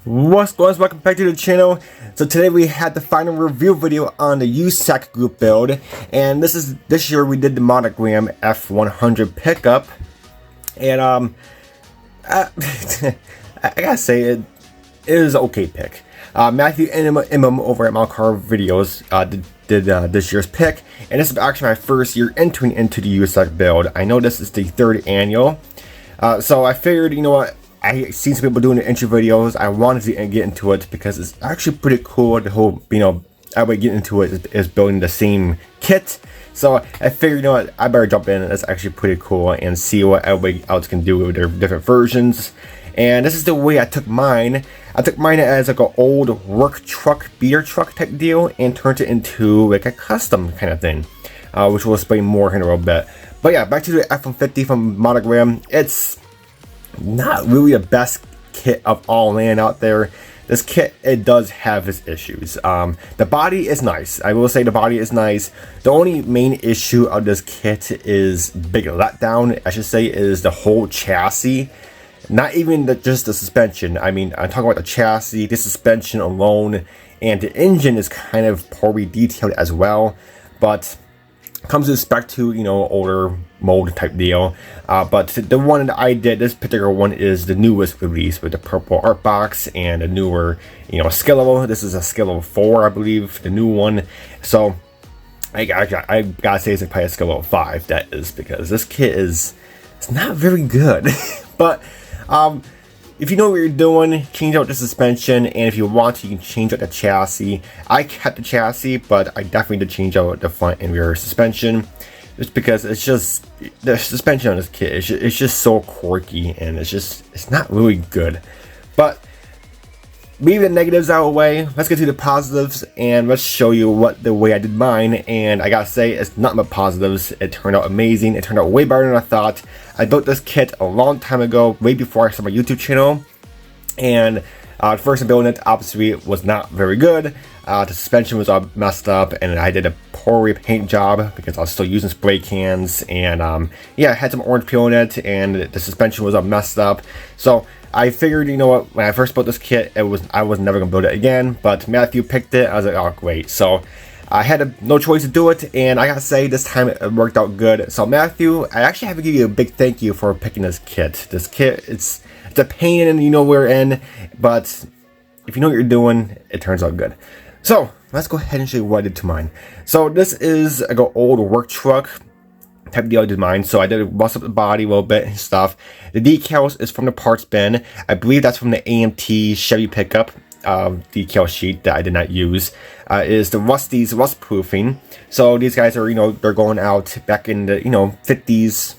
What's going on? Welcome back to the channel. So today we had the final review video on the USACC group build, and this year we did the monogram F-100 pickup, and I gotta say it is an okay pick. Matthew and Imam over at Malcar Videos did this year's pick, and this is actually my first year entering into the USACC build. I know this is the third annual, so I figured, you know what, I seen some people doing the entry videos. I wanted to get into it because it's actually pretty cool. The whole, everybody getting into it is building the same kit. So I figured, you know what, I better jump in. It's actually pretty cool and see what everybody else can do with their different versions. And this is the way I took mine. I took mine as like an old work truck, beer truck type deal, and turned it into like a custom kind of thing, which we'll explain more in a little bit. But yeah, back to the F-150 from Monogram. It's not really the best kit of all land out there. This kit, it does have its issues. The body is nice. I will say the body is nice. The only main issue of this kit is big letdown, I should say, is the whole chassis. Not even just the suspension. I mean, I'm talking about the chassis, the suspension alone, and the engine is kind of poorly detailed as well. But comes with spec to, older mold type deal. But the one that I did, this particular one, is the newest release with the purple art box and a newer, skill level. This is a skill level 4, I believe, the new one. So I gotta say it's probably a skill level 5, that is, because this kit it's not very good. But if you know what you're doing, change out the suspension, and if you want to, you can change out the chassis. I kept the chassis, but I definitely did change out the front and rear suspension, just because it's just, the suspension on this kit it's just so quirky, and it's not really good. But leave the negatives out of the way. Let's get to the positives, and let's show you the way I did mine. And I gotta say, it's nothing but positives. It turned out amazing. It turned out way better than I thought. I built this kit a long time ago, way before I started my YouTube channel, and first building it, obviously, it was not very good. The suspension was all messed up, and I did a poor paint job because I was still using spray cans, and yeah, I had some orange peel in it, and the suspension was all messed up. So I figured, you know what, when I first built this kit, I was never gonna build it again. But Matthew picked it. I was like, oh great. So I had no choice to do it, and I gotta say, this time it worked out good. So Matthew, I actually have to give you a big thank you for picking this kit. This kit, it's a pain in we're in, but if you know what you're doing, it turns out good. So let's go ahead and show you what I did to mine. So this is like an old work truck type deal I did mine. So I did bust up the body a little bit and stuff. The decals is from the parts bin. I believe that's from the AMT Chevy pickup decal sheet that I did not use. Is the Rusty's rust proofing. So these guys are, they're going out back in the 50s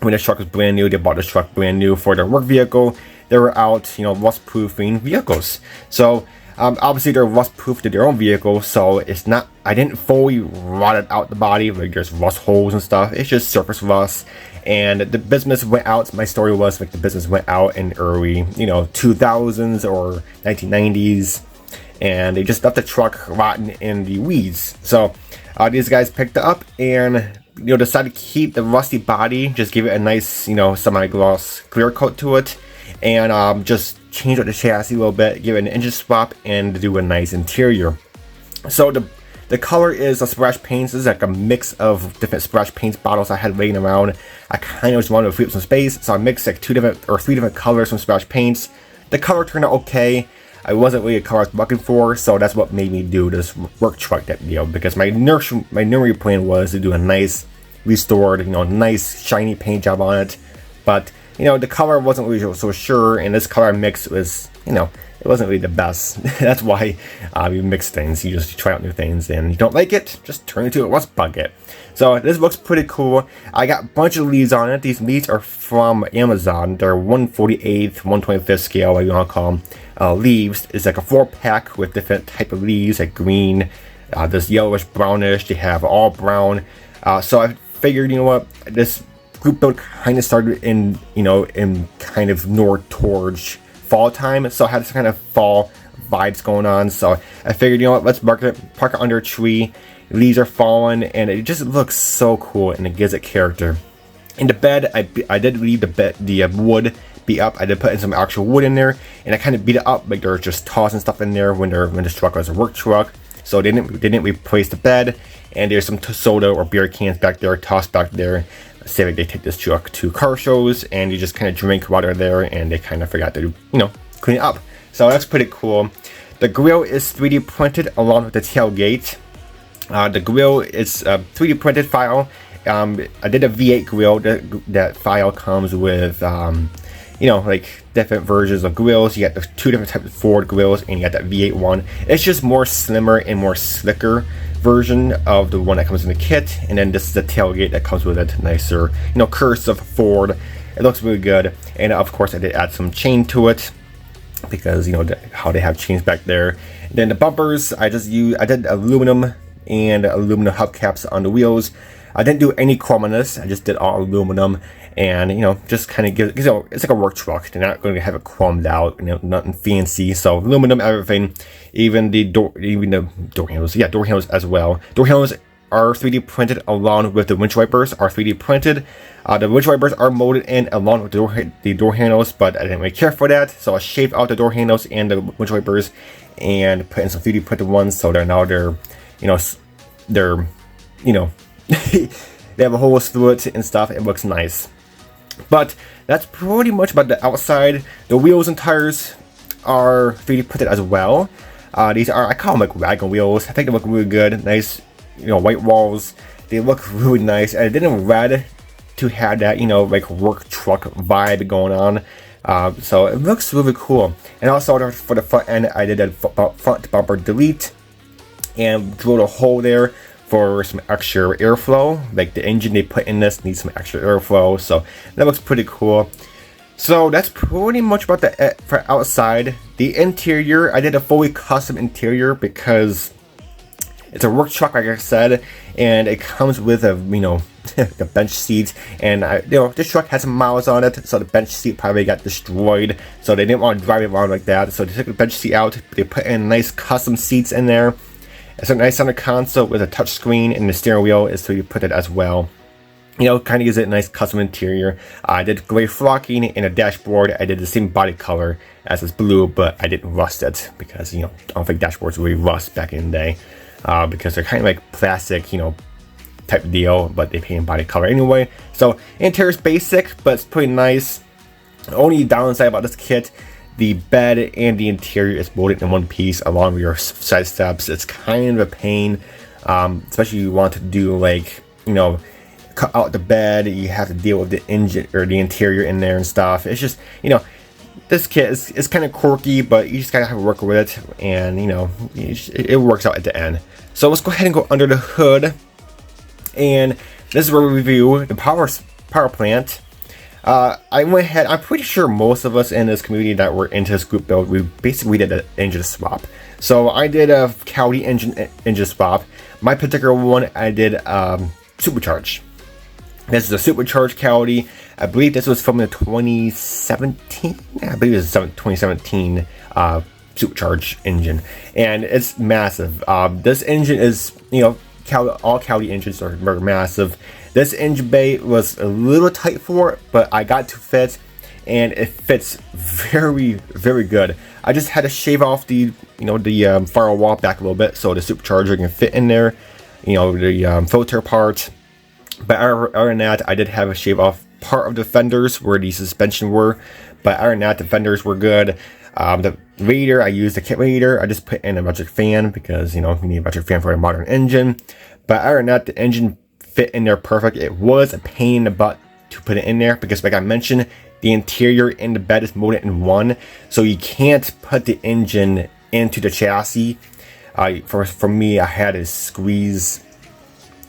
when this truck was brand new. They bought this truck brand new for their work vehicle. They were out, rust proofing vehicles. So obviously they're rust proof to their own vehicle, so it's not, I didn't fully rot it out the body, like there's rust holes and stuff. It's just surface rust. And the business went out, my story was like the business went out in early 2000s or 1990s, and they just left the truck rotten in the weeds. So these guys picked it up and decided to keep the rusty body, just give it a nice semi-gloss clear coat to it, and just change out the chassis a little bit, give it an engine swap, and do a nice interior. So the color is a splash paints. This is like a mix of different splash paints bottles I had laying around. I kind of just wanted to free up some space, so I mixed like 2 different or 3 different colors from splash paints. The color turned out okay. I wasn't really a color I was looking for, so that's what made me do this work truck type deal, because my nursery plan was to do a nice restored, nice shiny paint job on it. But the color wasn't really so sure, and this color mix was, it wasn't really the best. That's why you mix things. You just try out new things, and you don't like it, just turn it to a rust bucket. So this looks pretty cool. I got a bunch of leaves on it. These leaves are from Amazon. They're 1/48, 1/25 scale, what you want to call them. Leaves. It's like a 4-pack with different type of leaves, like green, this yellowish, brownish. They have all brown. So I figured, this group build kind of started in kind of north towards fall time, so I had this kind of fall vibes going on. So I figured, let's park it under a tree. Leaves are falling, and it just looks so cool, and it gives it character. In the bed, I did leave the wood beat up. I did put in some actual wood in there, and I kind of beat it up, like they're just tossing stuff in there when this truck was a work truck. So they didn't replace the bed, and there's some soda or beer cans back there, tossed back there. Say like they take this truck to car shows, and you just kind of drink water there, and they kind of forgot to, clean it up. So that's pretty cool. The grill is 3D printed along with the tailgate. The grill is a 3D printed file. I did a V8 grill. That file comes with, like different versions of grills. You got the 2 different types of Ford grills, and you got that V8 one. It's just more slimmer and more slicker version of the one that comes in the kit. And then this is the tailgate that comes with it. Nicer, cursive Ford. It looks really good. And of course, I did add some chain to it, because how they have chains back there. And then the bumpers, I did aluminum and aluminum hubcaps on the wheels. I didn't do any chrome on this. I just did all aluminum, and just kind of give, it's like a work truck. They're not going to have it chromed out, nothing fancy. So aluminum, everything, even the door handles. Yeah, door handles as well. Door handles are 3D printed along with the windshield wipers are 3D printed. The windshield wipers are molded in along with the door handles, but I didn't really care for that, so I shaved out the door handles and the windshield wipers and put in some 3D printed ones. So they're they have a holes through it and stuff. It looks nice. But that's pretty much about the outside. The wheels and tires are 3D printed as well. These are, I call them like wagon wheels. I think they look really good. Nice, white walls. They look really nice. And I didn't red to have that, like work truck vibe going on. So it looks really cool. And also for the front end, I did a front bumper delete and drilled a hole there for some extra airflow. Like the engine they put in this needs some extra airflow, so that looks pretty cool. So that's pretty much about the for outside. The interior, I did a fully custom interior because it's a work truck, like I said, and it comes with a the bench seats, and this truck has some miles on it, so the bench seat probably got destroyed, so they didn't want to drive it around like that. So they took the bench seat out. They put in nice custom seats in there. It's a nice center console with a touch screen, and the steering wheel is 3D printed as well. Kind of gives it a nice custom interior. I did gray flocking in a dashboard. I did the same body color as this blue, but I didn't rust it because I don't think dashboards really rust back in the day, because they're kind of like plastic, type deal, but they paint body color anyway. So interior is basic, but it's pretty nice. The only downside about this kit, the bed and the interior is molded in one piece along with your side steps. It's kind of a pain, especially if you want to do like, cut out the bed. You have to deal with the engine or the interior in there and stuff. It's just, this kit is kind of quirky, but you just gotta have to work with it, and it works out at the end. So let's go ahead and go under the hood, and this is where we review the power plant. I went ahead, I'm pretty sure most of us in this community that were into this group build, we basically did an engine swap. So I did a Cowdy engine swap. My particular one, I did supercharge. This is a supercharged Cowdy. I believe this was from the 2017. I believe this is 2017 supercharged engine, and it's massive. This engine is, all Cowdy engines are massive. This engine bay was a little tight for it, but I got to fit, and it fits very, very good. I just had to shave off the firewall back a little bit so the supercharger can fit in there, the filter part. But other than that, I did have to shave off part of the fenders where the suspension were. But other than that, the fenders were good. The radiator, I used the kit radiator. I just put in a electric fan because, you need a electric fan for a modern engine. But other than that, the engine fit in there perfect. It was a pain in the butt to put it in there because, like I mentioned, the interior and the bed is molded in one. So you can't put the engine into the chassis. For me, I had to squeeze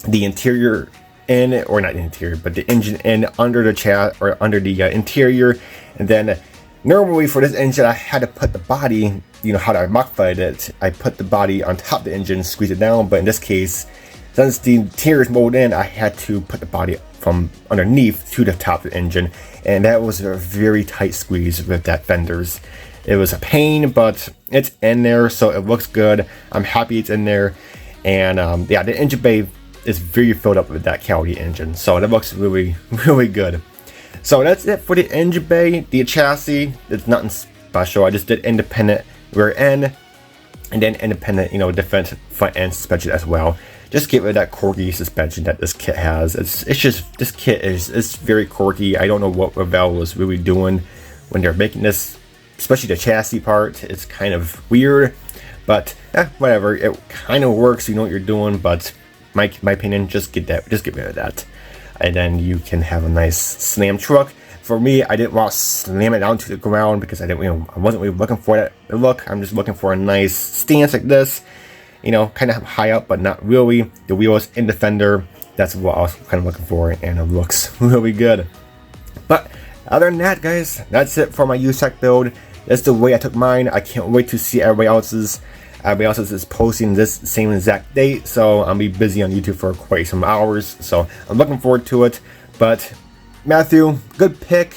the interior in, or not the interior, but the engine in under the under the interior, and then normally for this engine I had to put the body, how I modified it, I put the body on top of the engine, squeeze it down. But in this case, since the interior is molded in, I had to put the body from underneath to the top of the engine, and that was a very tight squeeze with that fenders. It was a pain, but it's in there, so it looks good. I'm happy it's in there, and yeah, the engine bay is very filled up with that Cowdy engine, so it looks really, really good. So that's it for the engine bay. The chassis, it's nothing special. I just did independent rear end and then independent, different front end suspension as well. Just get rid of that quirky suspension that this kit has. It's just, this kit is very quirky. I don't know what Revell was really doing when they're making this, especially the chassis part. It's kind of weird, but whatever. It kind of works. You know what you're doing, but my opinion, just get rid of that, and then you can have a nice slam truck. For me, I didn't want to slam it down to the ground because I wasn't really looking for that look. I'm just looking for a nice stance like this, kind of high up, but not really. The wheels in the fender, that's what I was kind of looking for, and it looks really good. But other than that, guys, that's it for my USACC build. That's the way I took mine. I can't wait to see everybody else's. Everybody else is posting this same exact date, so I'll be busy on YouTube for quite some hours, so I'm looking forward to it. But Matthew, good pick.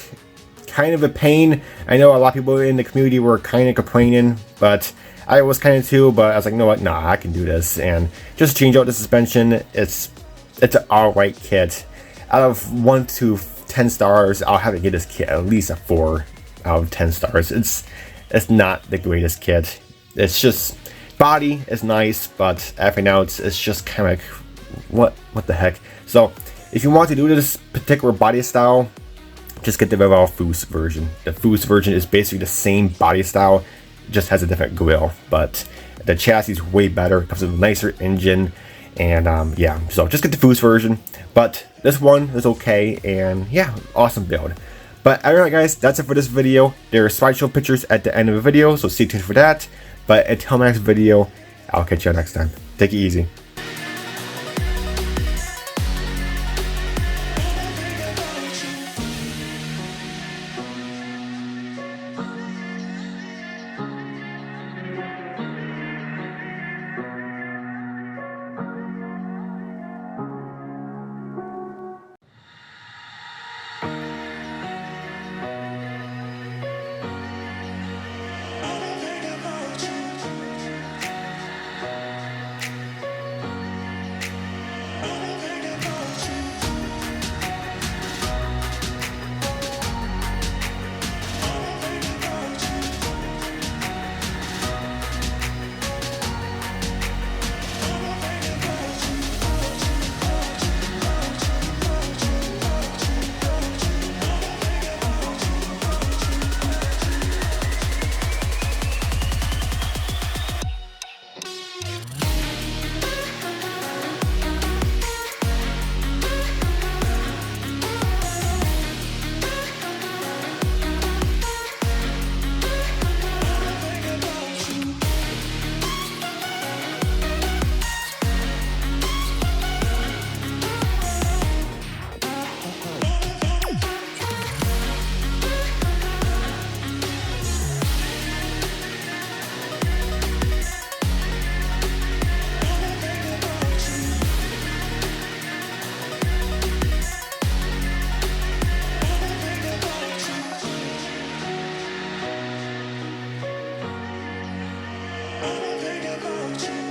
Kind of a pain. I know a lot of people in the community were kind of complaining, but I was kind of too. But I was like, you know what? Nah, I can do this, and just change out the suspension. It's an alright kit. Out of 1 to 10 stars, I'll have to give this kit at least a 4 out of 10 stars. It's not the greatest kit. It's just body is nice, but everything else is just kind of like what the heck. So if you want to do this particular body style, just get the Revell Foose version. The Foose version is basically the same body style, just has a different grille, but the chassis is way better. It comes with a nicer engine, and yeah, so just get the Foose version. But this one is okay, and yeah, awesome build. But alright guys, that's it for this video. There are slideshow pictures at the end of the video, so stay tuned for that. But until my next video, I'll catch you next time. Take it easy. I don't think about you.